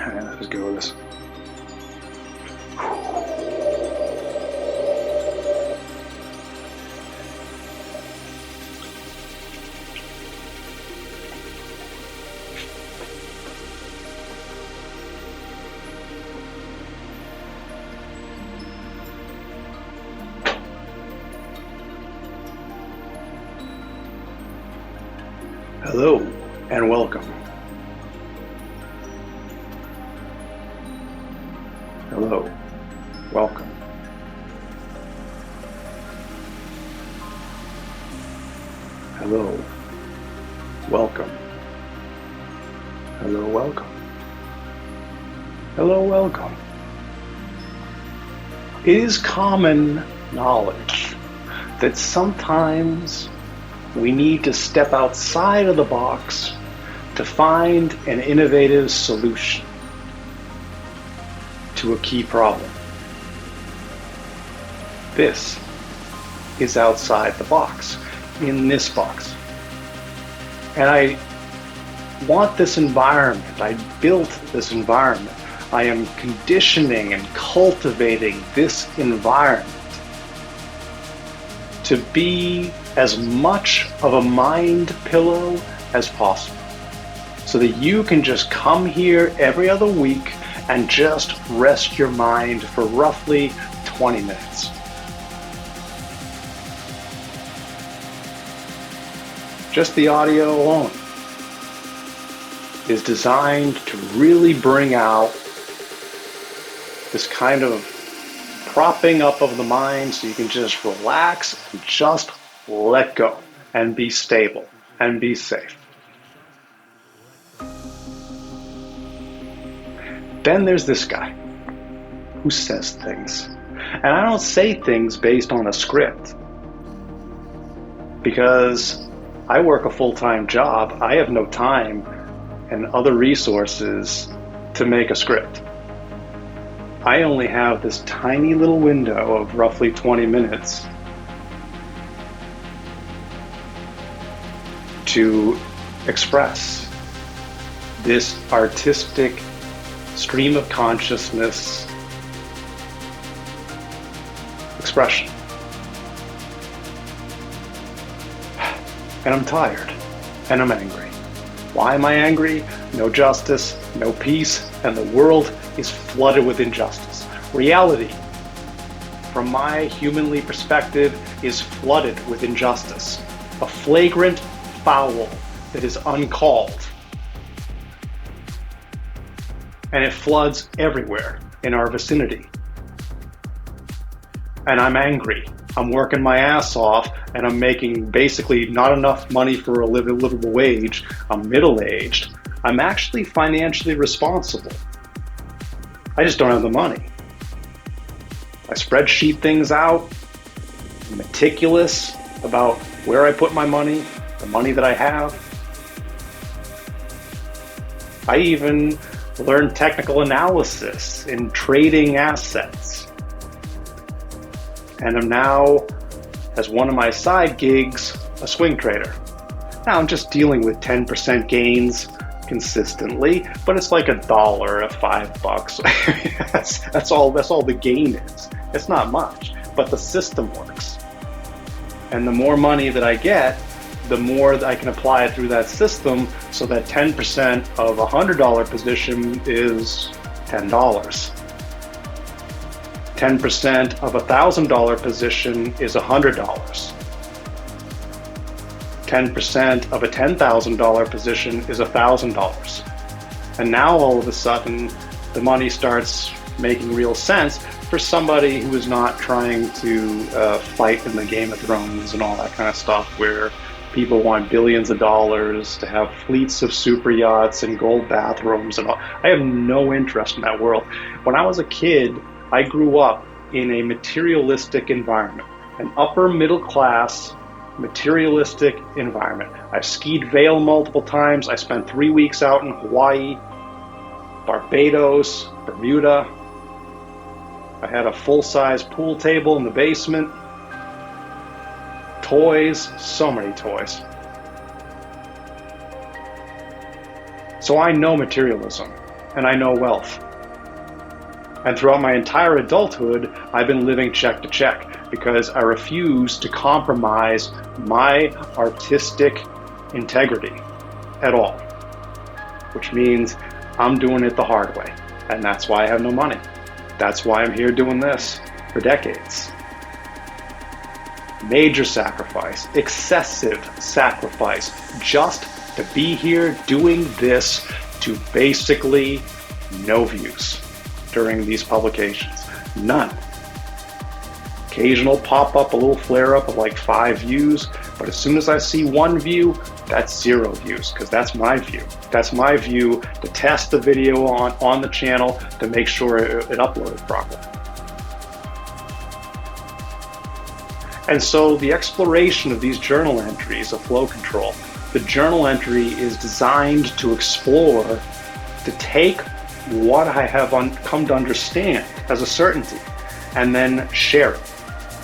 Alright, let's go with this. Hello and welcome. Hello, welcome. Hello, welcome. Hello, welcome. Hello, welcome. It is common knowledge that sometimes we need to step outside of the box to find an innovative solution to a key problem. This is outside the box, in this box. And I want this environment, I built this environment, I am conditioning and cultivating this environment to be as much of a mind pillow as possible, so that you can just come here every other week and just rest your mind for roughly 20 minutes. Just the audio alone is designed to really bring out this kind of propping up of the mind so you can just relax and just let go and be stable and be safe. Then there's this guy who says things. And I don't say things based on a script, because I work a full-time job. I have no time and other resources to make a script. I only have this tiny little window of roughly 20 minutes to express this artistic stream of consciousness expression. And I'm tired, and I'm angry. Why am I angry? No justice, no peace, and the world is flooded with injustice. Reality, from my humanly perspective, is flooded with injustice. A flagrant foul that is uncalled. And it floods everywhere in our vicinity. And I'm angry. I'm working my ass off, and I'm making basically not enough money for a livable wage. I'm middle-aged. I'm actually financially responsible. I just don't have the money. I spreadsheet things out, I'm meticulous about where I put my money, the money that I have. I even learned technical analysis in trading assets. And I'm now, as one of my side gigs, a swing trader. Now I'm just dealing with 10% gains consistently, but it's like $1 or $5. That's all the gain is. It's not much, but the system works. And the more money that I get, the more that I can apply it through that system, so that 10% of a $100 position is $10. 10% of a $1,000 position is $100. 10% of a $10,000 position is $1,000. And now all of a sudden, the money starts making real sense for somebody who is not trying to fight in the Game of Thrones and all that kind of stuff, where people want billions of dollars to have fleets of super yachts and gold bathrooms and all. I have no interest in that world. When I was a kid, I grew up in a materialistic environment, an upper middle class materialistic environment. I've skied Vail multiple times. I spent 3 weeks out in Hawaii, Barbados, Bermuda. I had a full-size pool table in the basement. Toys, so many toys. So I know materialism. and I know wealth. And throughout my entire adulthood, I've been living check to check because I refuse to compromise my artistic integrity at all, which means I'm doing it the hard way. And that's why I have no money. That's why I'm here doing this for decades. Major sacrifice, excessive sacrifice, just to be here doing this to basically no views during these publications. None. Occasional pop up, a little flare up of like 5 views, but as soon as I see 1 view, that's 0 views, because that's my view. That's my view to test the video on the channel to make sure it uploaded properly. And so the exploration of these journal entries of flow control, the journal entry is designed to explore, to take what I have come to understand as a certainty and then share it,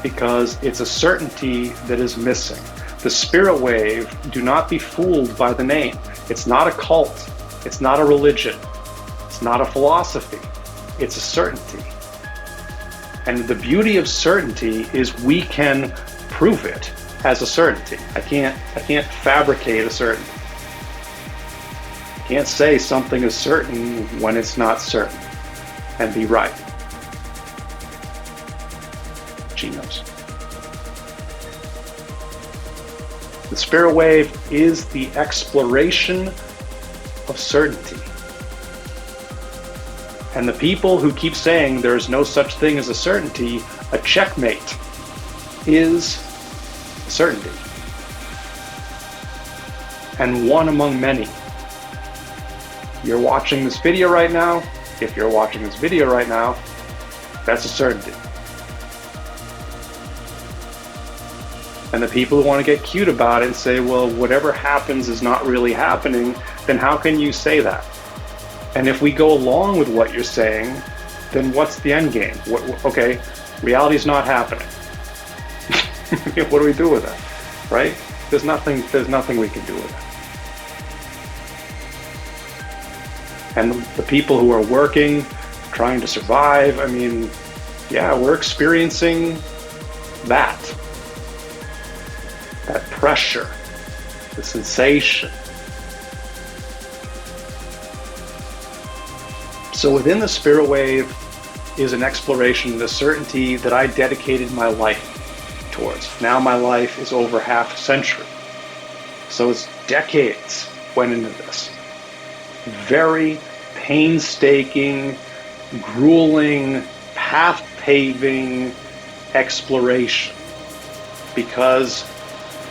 because it's a certainty that is missing. The spirit wave, do not be fooled by the name. It's not a cult. It's not a religion. It's not a philosophy. It's a certainty. And the beauty of certainty is we can prove it as a certainty. I can't fabricate a certainty. I can't say something is certain when it's not certain and be right. She knows. The spirit wave is the exploration of certainty. And the people who keep saying there is no such thing as a certainty, a checkmate is a certainty. And one among many. You're watching this video right now. If you're watching this video right now, that's a certainty. And the people who want to get cute about it and say, well, whatever happens is not really happening, then how can you say that? And if we go along with what you're saying, then what's the end game? Okay, reality's not happening. What do we do with that, right? There's nothing we can do with it. And the people who are working, trying to survive, I mean, yeah, we're experiencing that pressure, the sensation. So within the spirit wave is an exploration of the certainty that I dedicated my life towards. Now my life is over half a century. So it's decades went into this. Very painstaking, grueling, path-paving exploration. Because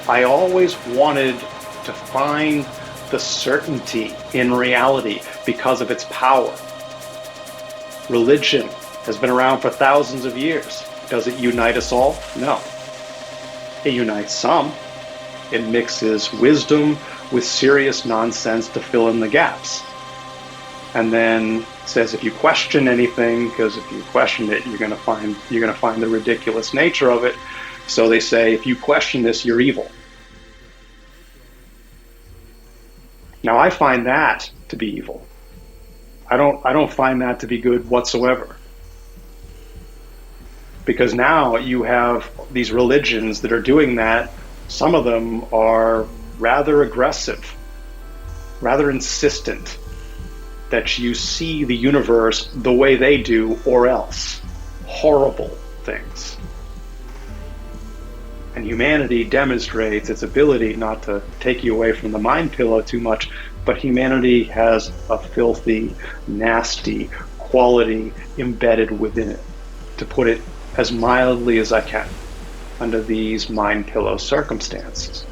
I always wanted to find the certainty in reality because of its power. Religion has been around for thousands of years. Does it unite us all? No. It unites some. It mixes wisdom with serious nonsense to fill in the gaps. And then says if you question anything, because if you question it, you're going to find the ridiculous nature of it. So they say, if you question this, you're evil. Now I find that to be evil. I don't find that to be good whatsoever. Because now you have these religions that are doing that. Some of them are rather aggressive, rather insistent that you see the universe the way they do or else. Horrible things. And humanity demonstrates its ability, not to take you away from the mind pillow too much, but humanity has a filthy, nasty quality embedded within it, to put it as mildly as I can, under these mind pillow circumstances.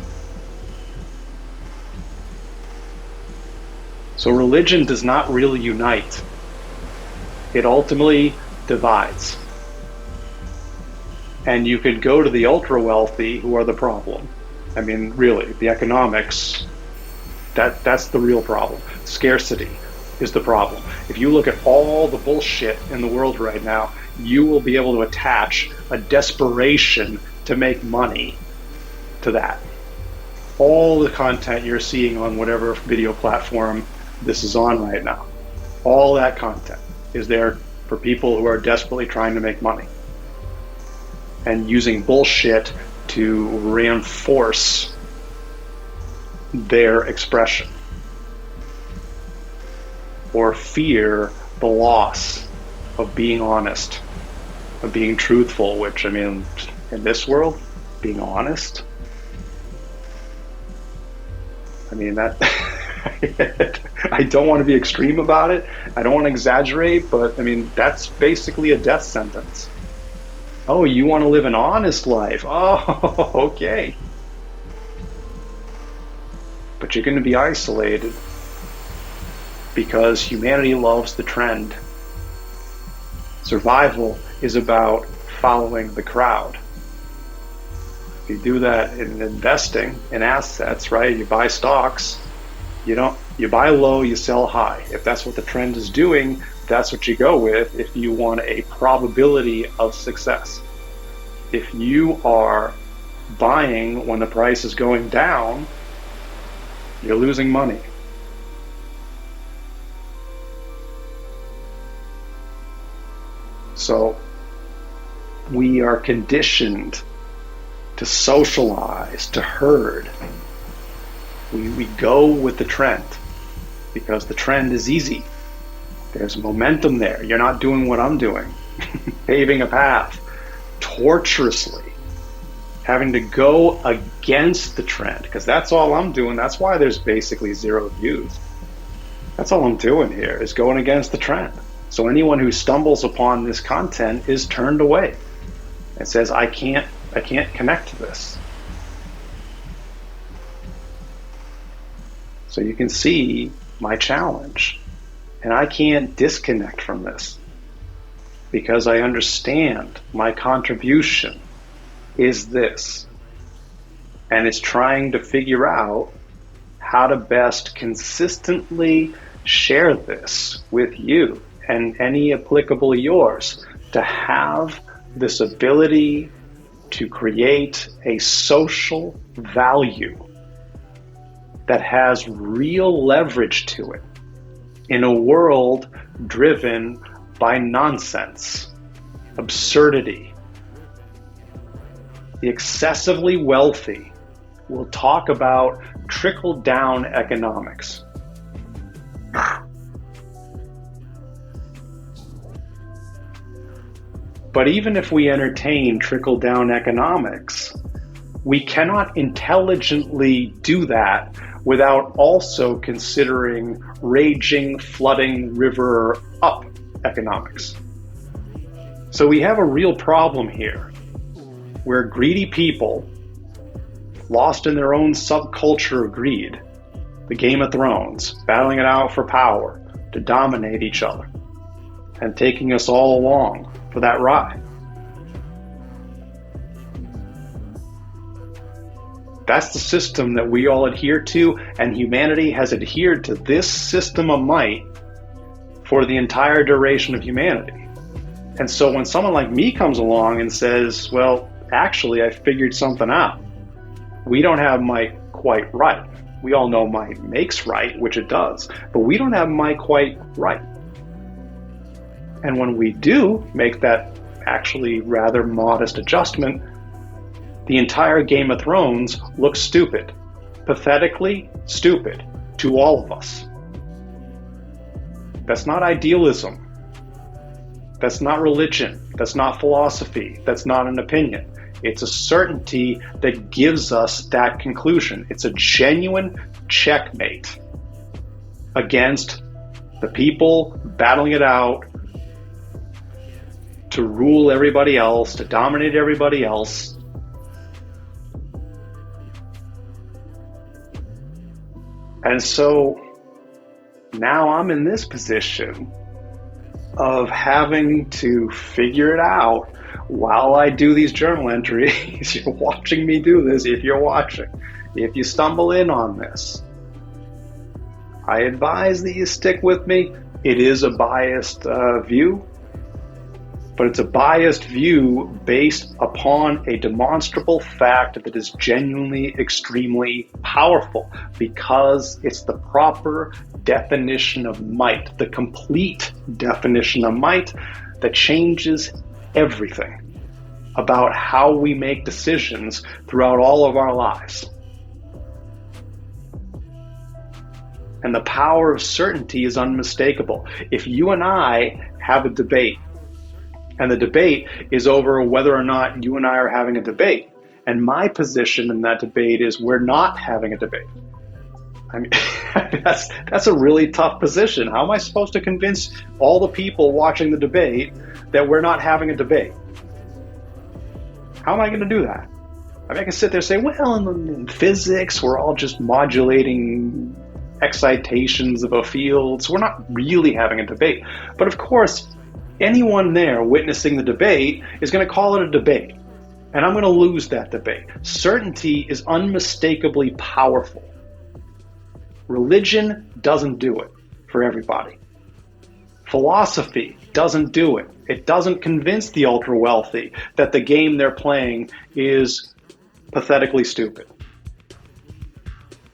So religion does not really unite. It ultimately divides. And you could go to the ultra wealthy who are the problem. I mean, really, the economics, that's the real problem. Scarcity is the problem. If you look at all the bullshit in the world right now, you will be able to attach a desperation to make money to that. All the content you're seeing on whatever video platform this is on right now, All that content is there for people who are desperately trying to make money and using bullshit to reinforce their expression or fear the loss of being honest, of being truthful, which, I mean, in this world, being honest, I mean, that I don't want to be extreme about it. I don't want to exaggerate, but I mean, that's basically a death sentence. Oh, you want to live an honest life? Oh, okay. But you're going to be isolated because humanity loves the trend. Survival is about following the crowd. If you do that in investing in assets, right? You buy stocks, you buy low, you sell high. If that's what the trend is doing, that's what you go with if you want a probability of success. If you are buying when the price is going down, you're losing money. So we are conditioned to socialize, to herd. We go with the trend because the trend is easy. There's momentum there. You're not doing what I'm doing, paving a path torturously, having to go against the trend, because that's all I'm doing. That's why there's basically 0 views. That's all I'm doing here, is going against the trend. So anyone who stumbles upon this content is turned away and says, I can't connect to this. So you can see my challenge, and I can't disconnect from this because I understand my contribution is this, and it's trying to figure out how to best consistently share this with you and any applicable yours, to have this ability to create a social value that has real leverage to it in a world driven by nonsense, absurdity. The excessively wealthy will talk about trickle-down economics. But even if we entertain trickle-down economics, we cannot intelligently do that without also considering raging, flooding river up economics. So we have a real problem here, where greedy people, lost in their own subculture of greed, the Game of Thrones, battling it out for power to dominate each other, and taking us all along for that ride. That's the system that we all adhere to, and humanity has adhered to this system of might for the entire duration of humanity. And so when someone like me comes along and says, well, actually, I figured something out. We don't have might quite right. We all know might makes right, which it does, but we don't have might quite right. And when we do make that actually rather modest adjustment, the entire Game of Thrones looks stupid, pathetically stupid to all of us. That's not idealism. That's not religion. That's not philosophy. That's not an opinion. It's a certainty that gives us that conclusion. It's a genuine checkmate against the people battling it out to rule everybody else, to dominate everybody else. And so now I'm in this position of having to figure it out while I do these journal entries. You're watching me do this. If you're watching, if you stumble in on this, I advise that you stick with me. It is a biased view, but it's a biased view based upon a demonstrable fact that is genuinely extremely powerful, because it's the proper definition of might, the complete definition of might that changes everything about how we make decisions throughout all of our lives. And the power of certainty is unmistakable. If you and I have a debate, and the debate is over whether or not you and I are having a debate, and my position in that debate is we're not having a debate. I mean, that's a really tough position. How am I supposed to convince all the people watching the debate that we're not having a debate? How am I going to do that? I mean, I can sit there and say, well, in physics, we're all just modulating excitations of a field, so we're not really having a debate. But of course, anyone there witnessing the debate is going to call it a debate, and I'm going to lose that debate. Certainty is unmistakably powerful. Religion doesn't do it for everybody. Philosophy doesn't do it. It doesn't convince the ultra wealthy that the game they're playing is pathetically stupid,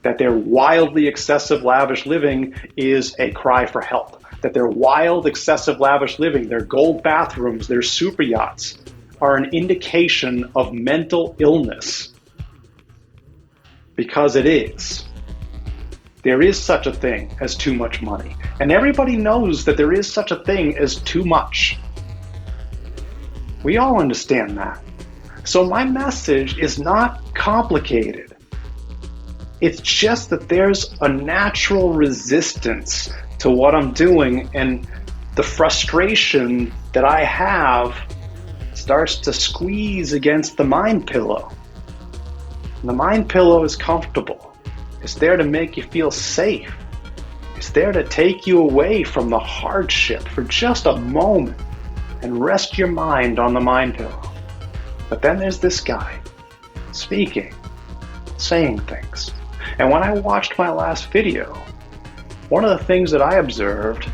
that their wildly excessive lavish living is a cry for help, that their wild excessive lavish living, their gold bathrooms, their super yachts are an indication of mental illness, because it is. There is such a thing as too much money, and everybody knows that there is such a thing as too much. We all understand that. So my message is not complicated. It's just that there's a natural resistance to what I'm doing, and the frustration that I have starts to squeeze against the mind pillow. And the mind pillow is comfortable. It's there to make you feel safe. It's there to take you away from the hardship for just a moment and rest your mind on the mind pillow. But then there's this guy speaking, saying things. And when I watched my last video, one of the things that I observed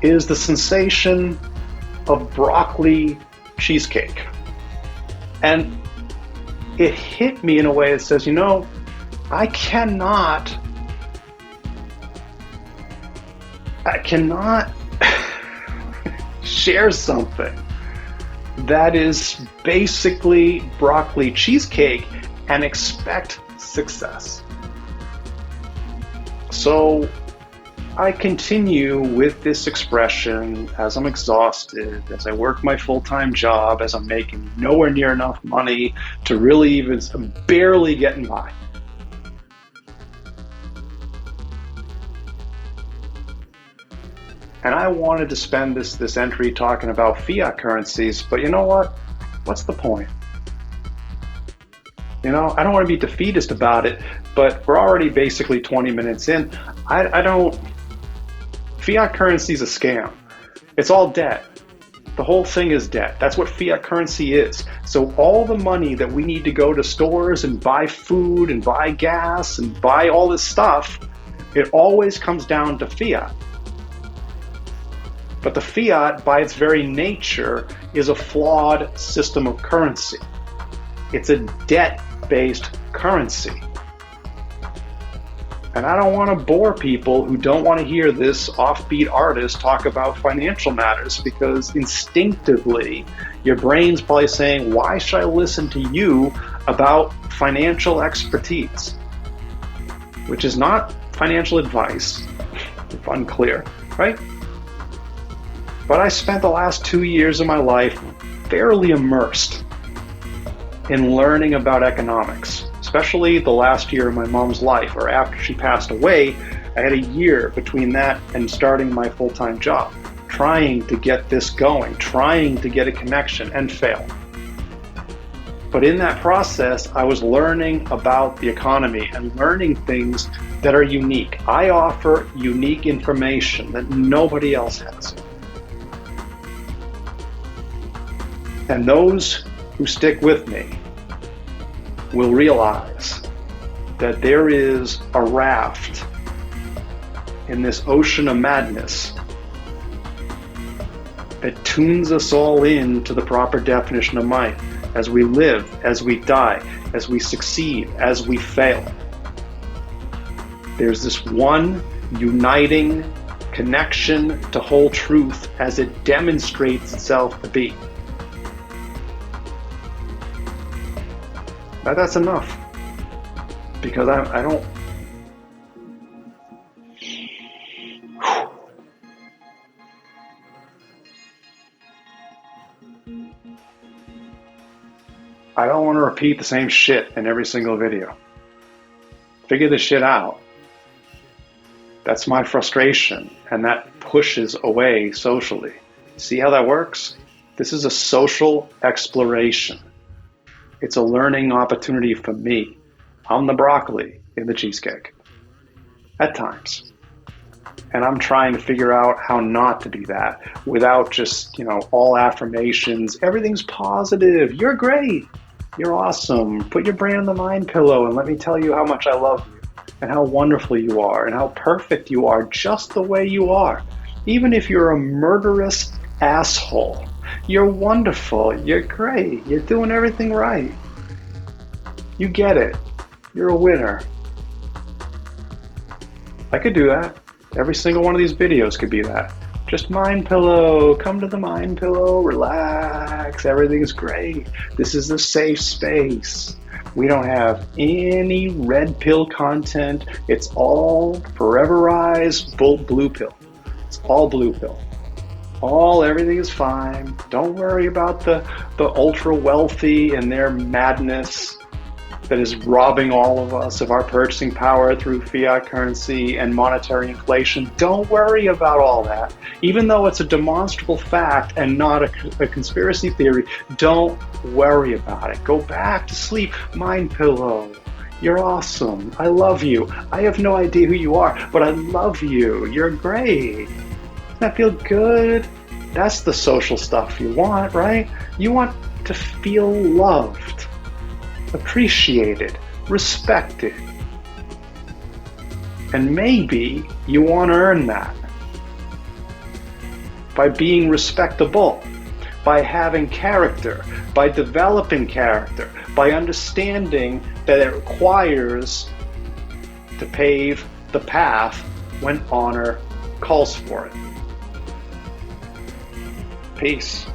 is the sensation of broccoli cheesecake. And it hit me in a way that says, you know, I cannot share something that is basically broccoli cheesecake and expect success. So I continue with this expression as I'm exhausted, as I work my full-time job, as I'm making nowhere near enough money to really even barely getting by. And I wanted to spend this entry talking about fiat currencies, but you know what? What's the point? You know, I don't want to be defeatist about it, but we're already basically 20 minutes in. Fiat currency is a scam. It's all debt. The whole thing is debt. That's what fiat currency is. So all the money that we need to go to stores and buy food and buy gas and buy all this stuff, it always comes down to fiat. But the fiat, by its very nature, is a flawed system of currency. It's a debt-based currency. And I don't want to bore people who don't want to hear this offbeat artist talk about financial matters, because instinctively, your brain's probably saying, why should I listen to you about financial expertise? Which is not financial advice, if unclear, right? But I spent the last 2 years of my life fairly immersed in learning about economics, especially the last year of my mom's life, or after she passed away. I had a year between that and starting my full-time job, trying to get this going, trying to get a connection, and failed. But in that process, I was learning about the economy and learning things that are unique. I offer unique information that nobody else has. And those who stick with me will realize that there is a raft in this ocean of madness that tunes us all in to the proper definition of might as we live, as we die, as we succeed, as we fail. There's this one uniting connection to whole truth as it demonstrates itself to be. Now that's enough, because I don't. I don't want to repeat the same shit in every single video. Figure this shit out. That's my frustration, and that pushes away socially. See how that works? This is a social exploration. It's a learning opportunity for me. I'm the broccoli in the cheesecake. At times. And I'm trying to figure out how not to be that without just, all affirmations. Everything's positive. You're great. You're awesome. Put your brain on the mind pillow and let me tell you how much I love you and how wonderful you are and how perfect you are just the way you are. Even if you're a murderous asshole, you're wonderful. You're great. You're doing everything right. You get it. You're a winner. I could do that. Every single one of these videos could be that. Just mind pillow, come to the mind pillow, relax, everything's great. This is a safe space. We don't have any red pill content. It's all foreverized blue pill. It's all blue pill. Everything is fine. Don't worry about the ultra wealthy and their madness that is robbing all of us of our purchasing power through fiat currency and monetary inflation. Don't worry about all that. Even though it's a demonstrable fact and not a conspiracy theory, don't worry about it. Go back to sleep. Mind pillow. You're awesome. I love you. I have no idea who you are, but I love you. You're great. Doesn't that feel good? That's the social stuff you want, right? You want to feel loved, appreciated, respected. And maybe you want to earn that by being respectable, by having character, by developing character, by understanding that it requires to pave the path when honor calls for it. Peace.